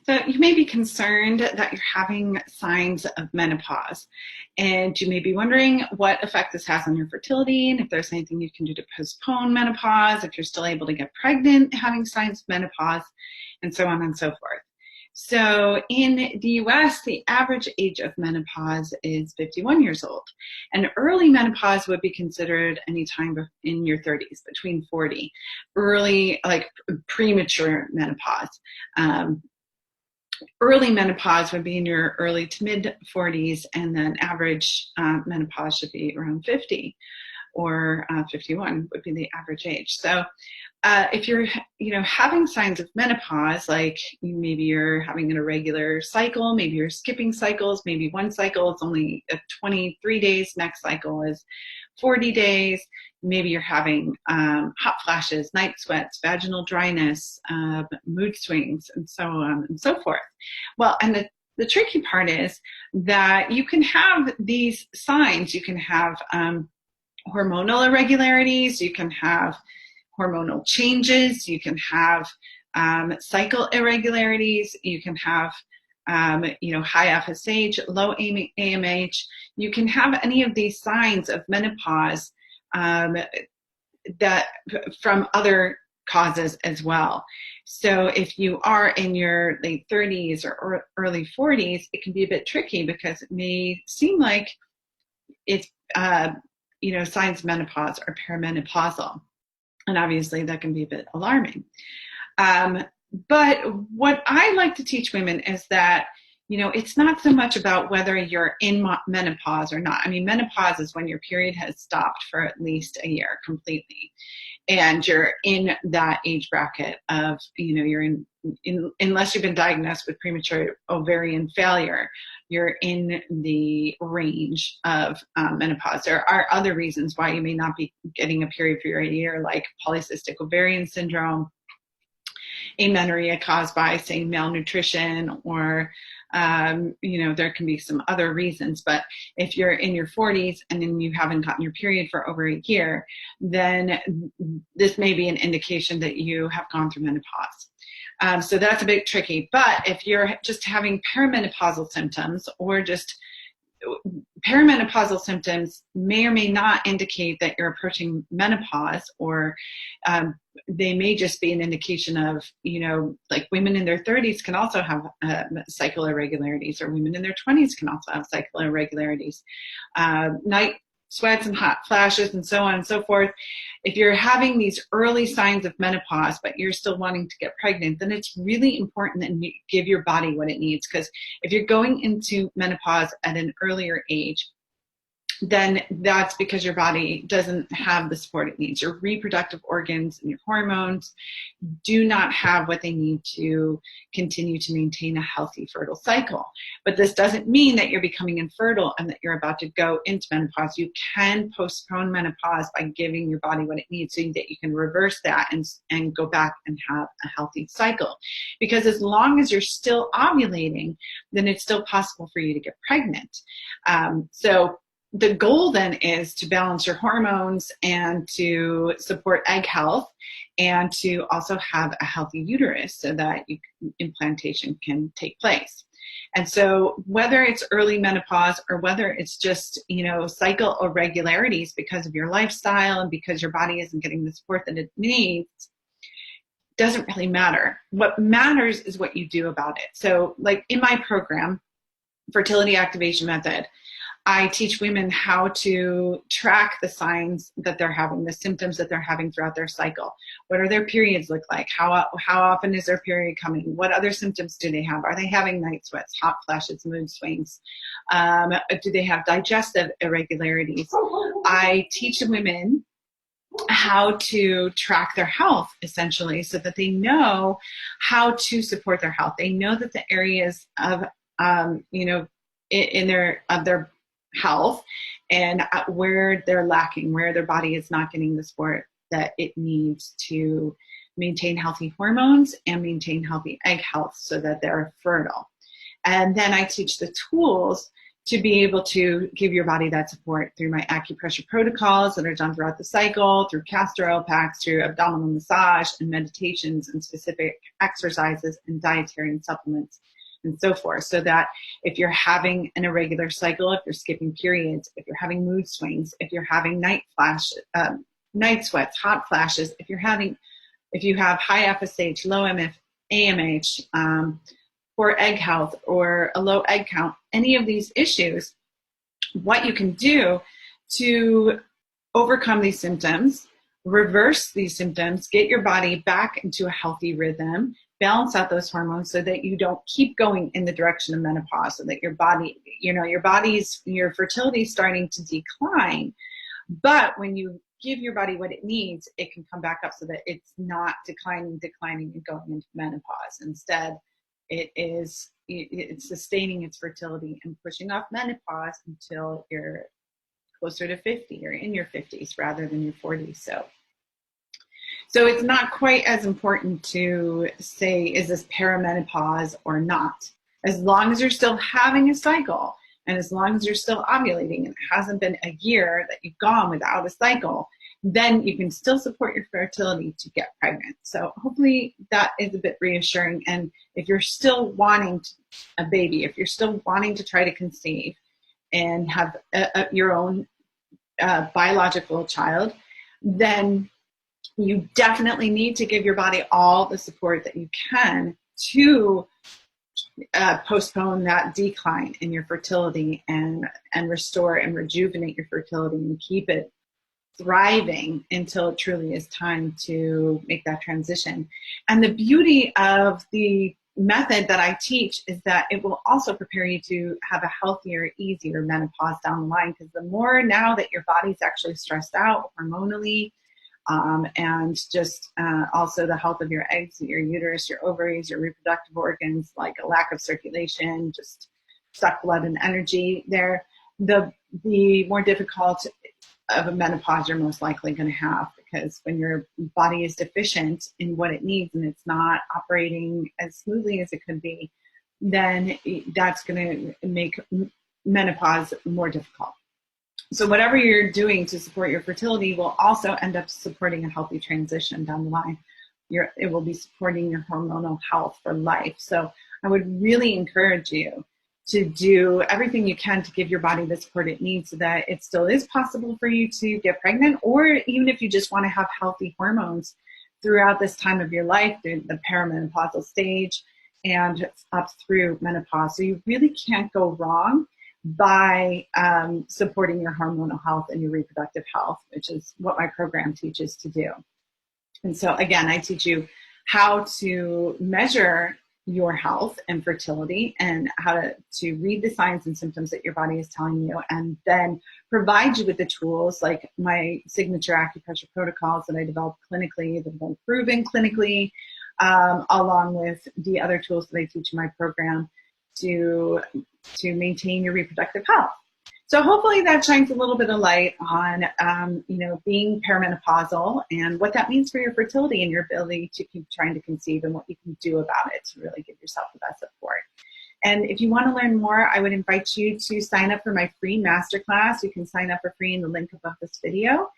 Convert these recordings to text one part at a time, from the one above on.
So you may be concerned that you're having signs of menopause, and you may be wondering what effect this has on your fertility and if there's anything you can do to postpone menopause, if you're still able to get pregnant having signs of menopause, and so on and so forth. So in the US, the average age of menopause is 51 years old. And early menopause would be considered any time in your 30s, between 40. Early, like premature menopause. Early menopause would be in your early to mid 40s, and then average menopause should be around 50, or 51 would be the average age. So if you're having signs of menopause, like maybe you're having an irregular cycle, maybe you're skipping cycles, maybe one cycle is only 23 days, next cycle is 40 days, maybe you're having hot flashes, night sweats, vaginal dryness, mood swings, and so on and so forth. Well, and the tricky part is that you can have these signs. You can have hormonal irregularities, you can have hormonal changes, you can have cycle irregularities, you can have high FSH, low AMH. You can have any of these signs of menopause that from other causes as well. So if you are in your late 30s or early 40s, it can be a bit tricky because it may seem like it's signs of menopause or perimenopausal. And obviously that can be a bit alarming. But what I like to teach women is that, it's not so much about whether you're in menopause or not. I mean, menopause is when your period has stopped for at least a year completely. And you're in that age bracket of, you're in unless you've been diagnosed with premature ovarian failure, you're in the range of menopause. There are other reasons why you may not be getting a period for a year, like polycystic ovarian syndrome, amenorrhea caused by, say, malnutrition, or there can be some other reasons. But if you're in your 40s and then you haven't gotten your period for over a year, then this may be an indication that you have gone through menopause. So that's a bit tricky. But if you're just having perimenopausal symptoms, or just perimenopausal symptoms may or may not indicate that you're approaching menopause, or they may just be an indication of, like women in their 30s can also have cycle irregularities, or women in their 20s can also have cycle irregularities, night sweats and hot flashes, and so on and so forth. If you're having these early signs of menopause, but you're still wanting to get pregnant, then it's really important that you give your body what it needs. Because if you're going into menopause at an earlier age, then that's because your body doesn't have the support it needs. Your reproductive organs and your hormones do not have what they need to continue to maintain a healthy, fertile cycle. But this doesn't mean that you're becoming infertile and that you're about to go into menopause. You can postpone menopause by giving your body what it needs so that you can reverse that and go back and have a healthy cycle. Because as long as you're still ovulating, then it's still possible for you to get pregnant. So the goal then is to balance your hormones and to support egg health, and to also have a healthy uterus so that implantation can take place. And so whether it's early menopause or whether it's just, cycle irregularities because of your lifestyle and because your body isn't getting the support that it needs, doesn't really matter. What matters is what you do about it. So like in my program, Fertility Activation Method, I teach women how to track the signs that they're having, the symptoms that they're having throughout their cycle. What are their periods look like? How often is their period coming? What other symptoms do they have? Are they having night sweats, hot flashes, mood swings? Do they have digestive irregularities? I teach women how to track their health, essentially, so that they know how to support their health. They know that the areas of, in their health and where they're lacking, where their body is not getting the support that it needs to maintain healthy hormones and maintain healthy egg health so that they're fertile. And then I teach the tools to be able to give your body that support through my acupressure protocols that are done throughout the cycle, through castor oil packs, through abdominal massage and meditations and specific exercises and dietary supplements and so forth. So that if you're having an irregular cycle, if you're skipping periods, if you're having mood swings, if you're having night sweats, hot flashes, if you have high FSH, low AMH, poor egg health, or a low egg count, any of these issues, what you can do to overcome these symptoms, reverse these symptoms, get your body back into a healthy rhythm, balance out those hormones so that you don't keep going in the direction of menopause, so that your body, your fertility is starting to decline. But when you give your body what it needs, it can come back up so that it's not declining and going into menopause. Instead, it's sustaining its fertility and pushing off menopause until you're closer to 50 or in your 50s rather than your 40s. So it's not quite as important to say, is this perimenopause or not? As long as you're still having a cycle and as long as you're still ovulating and it hasn't been a year that you've gone without a cycle, then you can still support your fertility to get pregnant. So hopefully that is a bit reassuring. And if you're still wanting a baby, if you're still wanting to try to conceive and have your own biological child, then you definitely need to give your body all the support that you can to postpone that decline in your fertility and restore and rejuvenate your fertility and keep it thriving until it truly is time to make that transition. And the beauty of the method that I teach is that it will also prepare you to have a healthier, easier menopause down the line, because the more now that your body's actually stressed out hormonally, and just also the health of your eggs, your uterus, your ovaries, your reproductive organs, like a lack of circulation, just suck blood and energy there, the more difficult of a menopause you're most likely going to have, because when your body is deficient in what it needs and it's not operating as smoothly as it could be, then that's going to make menopause more difficult. So whatever you're doing to support your fertility will also end up supporting a healthy transition down the line. It will be supporting your hormonal health for life. So I would really encourage you to do everything you can to give your body the support it needs so that it still is possible for you to get pregnant, or even if you just want to have healthy hormones throughout this time of your life, through the perimenopausal stage and up through menopause. So you really can't go wrong by supporting your hormonal health and your reproductive health, which is what my program teaches to do. And so again, I teach you how to measure your health and fertility and how to read the signs and symptoms that your body is telling you, and then provide you with the tools like my signature acupressure protocols that I developed clinically, that have been proven clinically, along with the other tools that I teach in my program to maintain your reproductive health. So hopefully that shines a little bit of light on, being perimenopausal and what that means for your fertility and your ability to keep trying to conceive, and what you can do about it to really give yourself the best support. And if you want to learn more, I would invite you to sign up for my free masterclass. You can sign up for free in the link above this video.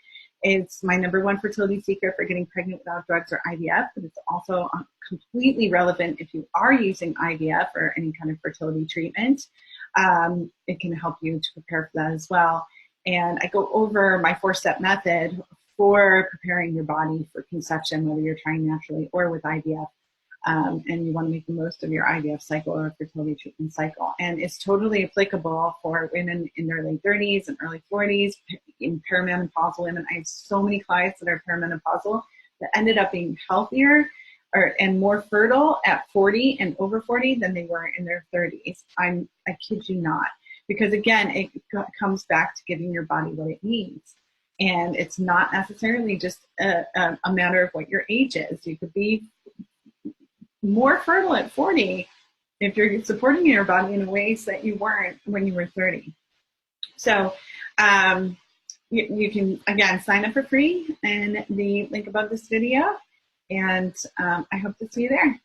It's my #1 fertility secret for getting pregnant without drugs or IVF, but it's also completely relevant if you are using IVF or any kind of fertility treatment. It can help you to prepare for that as well. And I go over my 4-step method for preparing your body for conception, whether you're trying naturally or with IVF. And you want to make the most of your IVF cycle or fertility treatment cycle. And it's totally applicable for women in their late 30s and early 40s, in perimenopausal women. I have so many clients that are perimenopausal that ended up being healthier and more fertile at 40 and over 40 than they were in their 30s. I kid you not. Because again, it comes back to giving your body what it needs. And it's not necessarily just a matter of what your age is. You could be more fertile at 40 if you're supporting your body in ways that you weren't when you were 30. So you can, again, sign up for free in the link above this video. And I hope to see you there.